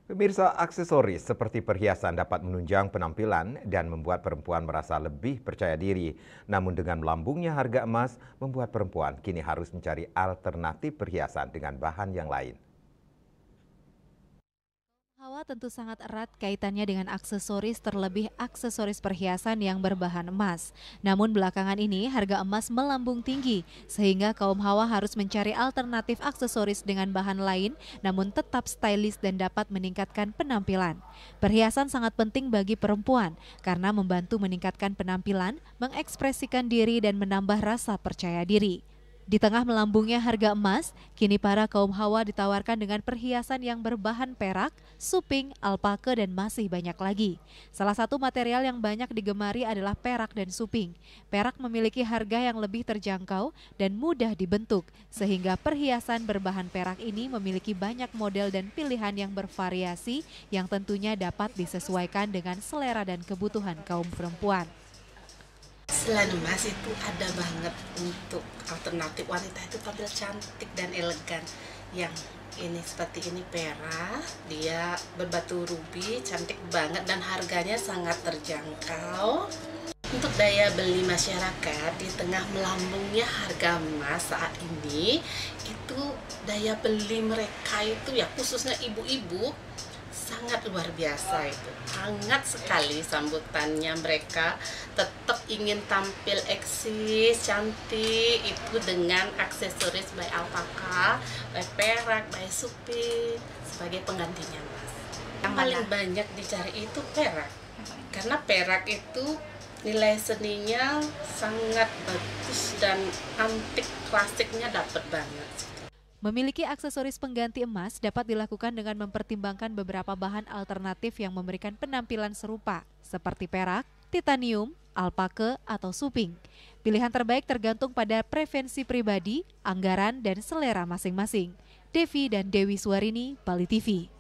Pemirsa, aksesoris seperti perhiasan dapat menunjang penampilan dan membuat perempuan merasa lebih percaya diri. Namun dengan melambungnya harga emas, membuat perempuan kini harus mencari alternatif perhiasan dengan bahan yang lain. Hawa tentu sangat erat kaitannya dengan aksesoris, terlebih aksesoris perhiasan yang berbahan emas. Namun belakangan ini harga emas melambung tinggi sehingga kaum hawa harus mencari alternatif aksesoris dengan bahan lain namun tetap stylish dan dapat meningkatkan penampilan. Perhiasan sangat penting bagi perempuan karena membantu meningkatkan penampilan, mengekspresikan diri dan menambah rasa percaya diri. Di tengah melambungnya harga emas, kini para kaum hawa ditawarkan dengan perhiasan yang berbahan perak, suping, alpaka, dan masih banyak lagi. Salah satu material yang banyak digemari adalah perak dan suping. Perak memiliki harga yang lebih terjangkau dan mudah dibentuk, sehingga perhiasan berbahan perak ini memiliki banyak model dan pilihan yang bervariasi yang tentunya dapat disesuaikan dengan selera dan kebutuhan kaum perempuan. Selain emas itu ada banget untuk alternatif wanita itu tampil cantik dan elegan. Yang ini seperti ini perak, dia berbatu rubi, cantik banget dan harganya sangat terjangkau. Untuk daya beli masyarakat di tengah melambungnya harga emas saat ini, itu daya beli mereka itu ya khususnya ibu-ibu sangat luar biasa itu, hangat sekali sambutannya, mereka tetap ingin tampil eksis, cantik itu dengan aksesoris by alpaka, by perak, by suping sebagai penggantinya mas. Yang paling banyak dicari itu perak, karena perak itu nilai seninya sangat bagus dan antik klasiknya dapat banget. Memiliki aksesoris pengganti emas dapat dilakukan dengan mempertimbangkan beberapa bahan alternatif yang memberikan penampilan serupa, seperti perak, titanium, alpaka, atau suping. Pilihan terbaik tergantung pada preferensi pribadi, anggaran, dan selera masing-masing. Devi dan Dewi Suarini, Bali TV.